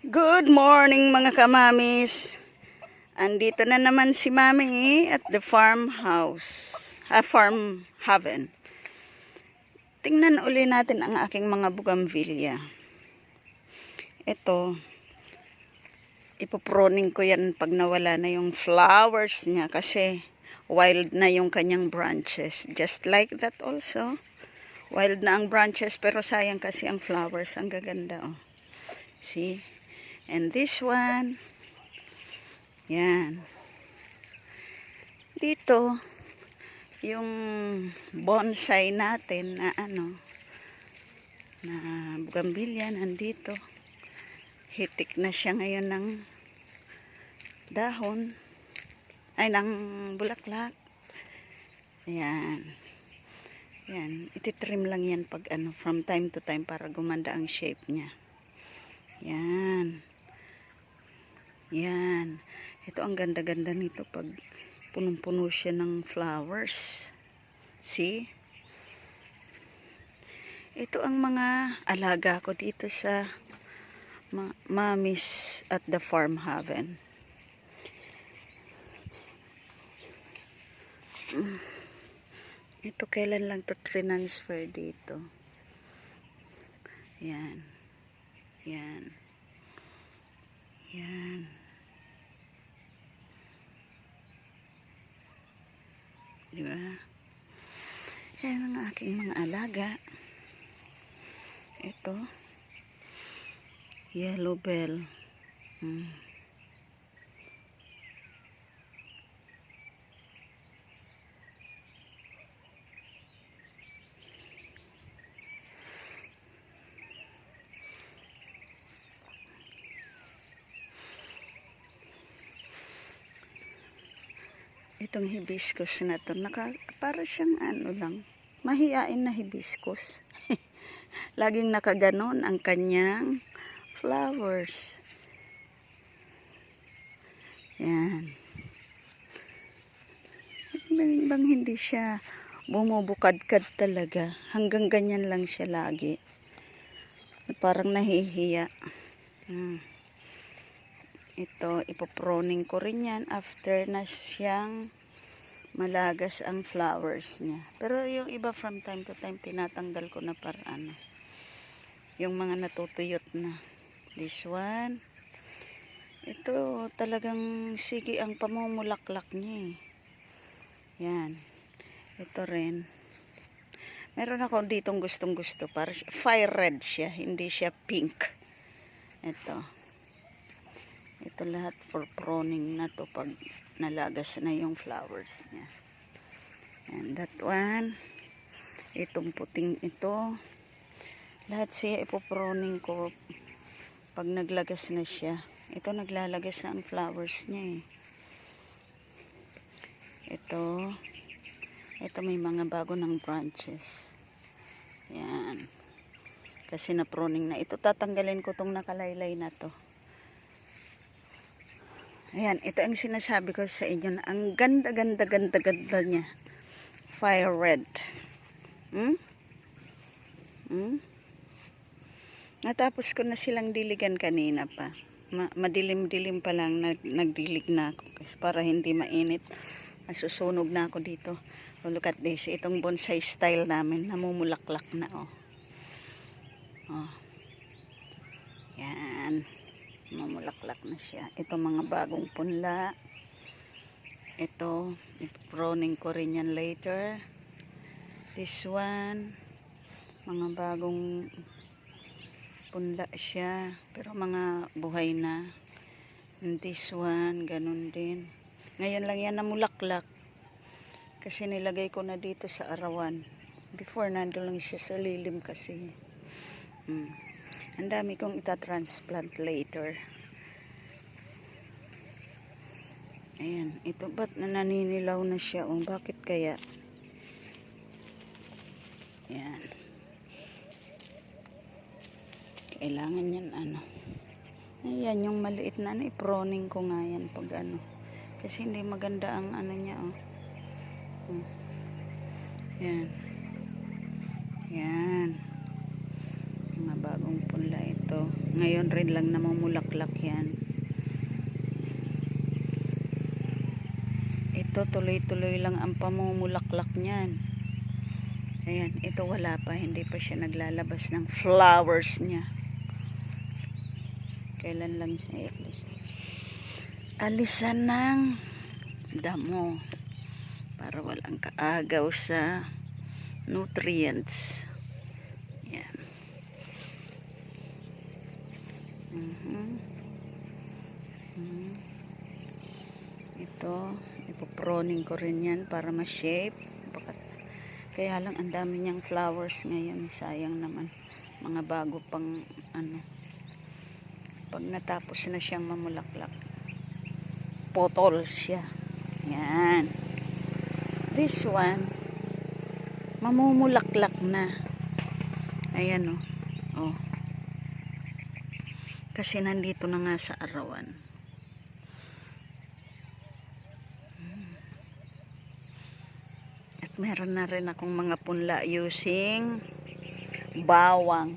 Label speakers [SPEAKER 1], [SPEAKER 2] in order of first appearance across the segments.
[SPEAKER 1] Good morning mga kamamis. Andito na naman si Mami at the farmhouse. Farm haven. Tingnan uli natin ang aking mga bougainvillea. Ito, ipoproning ko yan pag nawala na yung flowers niya kasi wild na yung kanyang branches. Just like that also. Wild na ang branches pero sayang kasi ang flowers. Ang gaganda oh. See? And this one, yan. Dito, yung bonsai natin na na bougainvillea nandito. Hitik na siya ngayon ng dahon, ay ng bulaklak. Yan. Yan, ititrim lang yan pag from time to time para gumanda ang shape niya. Yan. Yan. Ito ang ganda-ganda nito pag punong-puno siya ng flowers. See? Ito ang mga alaga ko dito sa Mamis at the Farm Haven. Ito kailan lang to transfer dito. Yan. Yan. Yan. Diba? Yan ang aking mga alaga. Ito. Yellow bell. Itong hibiscus na to, para siyang lang, mahiyain na hibiscus. Laging nakaganon ang kanyang flowers. Yan. Bang hindi siya bumubukadkad talaga. Hanggang ganyan lang siya lagi. Parang nahihiya. Ito, ipoproning ko rin yan after na siyang malagas ang flowers niya. Pero yung iba from time to time, tinatanggal ko na para yung mga natutuyot na. This one. Ito, talagang sige ang pamumulaklak niya eh. Yan. Ito rin. Meron ako ditong gustong gusto. Para fire red siya, hindi siya pink. Ito. Ito lahat for pruning na to pag nalagas na yung flowers niya. And that one, itong puting ito, lahat siya ipopruning ko pag naglagas na siya. Ito naglalagas na ang flowers niya eh. Ito may mga bago ng branches. Yan. Kasi na pruning na. Ito tatanggalin ko tong nakalaylay na to. Ayan, ito ang sinasabi ko sa inyo na ang ganda niya. Fire red. Natapos ko na silang diligan kanina pa. Madilim-dilim pa lang nagdilig na ako para hindi mainit. Masusunog na ako dito. Oh, look at this. Itong bonsai style namin. Namumulaklak na oh. Oh. Yan. Mamulaklak na siya. Ito mga bagong punla. Ito, iproning ko rin yan later. This one, mga bagong punla siya. Pero mga buhay na. And this one, ganun din. Ngayon lang yan namulaklak. Kasi nilagay ko na dito sa arawan. Before, nandun lang siya sa lilim kasi. Ang dami kong itatransplant later. Ayan. Ito ba't naninilaw na siya? O, bakit kaya? Ayan. Kailangan yan Ayan, yung maliit na iproning ko nga yan pag Kasi hindi maganda ang niya oh. Ayan. Ayan. Mga bagong punla ito. Ngayon rin lang namumulaklak yan. Ito tuloy-tuloy lang ang pamumulaklak niyan. Ayan, ito wala pa, hindi pa siya naglalabas ng flowers niya. Kailan lang siya alisan ng damo para walang kaagaw sa nutrients. Yan. Ito, ipoproning ko rin yan para ma-shape. Kaya lang ang dami niyang flowers ngayon, sayang naman. Mga bago pang ano. Pag natapos na siyang mamulaklak, potol siya. Yan. This one, mamumulaklak na. Ayan o. Oh. Kasi nandito na nga sa arawan. At meron na rin akong mga punla using bawang.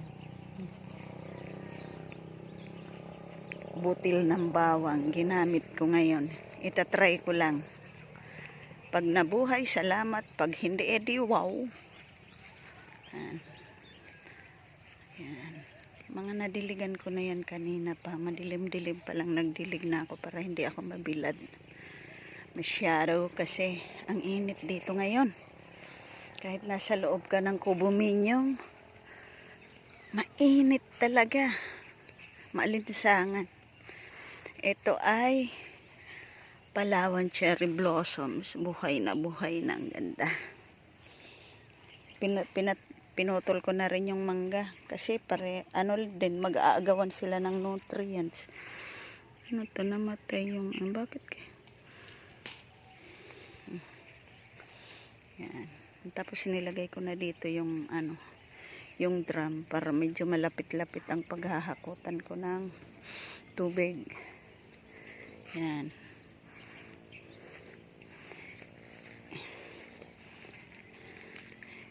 [SPEAKER 1] Butil ng bawang ginamit ko ngayon. Itatry ko lang. Pag nabuhay, salamat. Pag hindi, edi wow. Yan. Yan. Mga nadiligan ko na yan kanina pa. Madilim-dilim pa lang nagdilig na ako para hindi ako mabilad masyado kasi ang init dito ngayon. Kahit nasa loob ka ng kubuminyong, mainit talaga. Maalintisangan. Ito ay Palawan cherry blossoms. Buhay na ang ganda. Pinutol ko na rin yung mangga kasi ano din, mag-aagawan sila ng nutrients. Ano to, namatay yung bakit yan. Tapos nilagay ko na dito yung yung drum para medyo malapit-lapit ang paghahakutan ko ng tubig. Yan.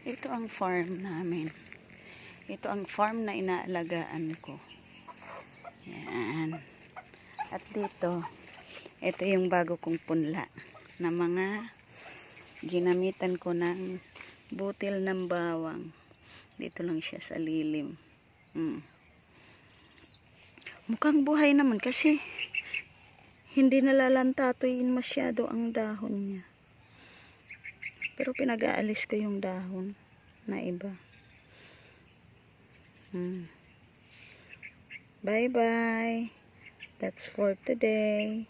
[SPEAKER 1] Ito ang farm namin. Ito ang farm na inaalagaan ko. Yan. At dito, ito yung bago kong punla na mga ginamitan ko ng butil ng bawang. Dito lang siya sa lilim. Mukhang buhay naman kasi hindi nalalantatoyin masyado ang dahon niya. Pero pinag-aalis ko yung dahon na iba. Bye-bye. That's for today.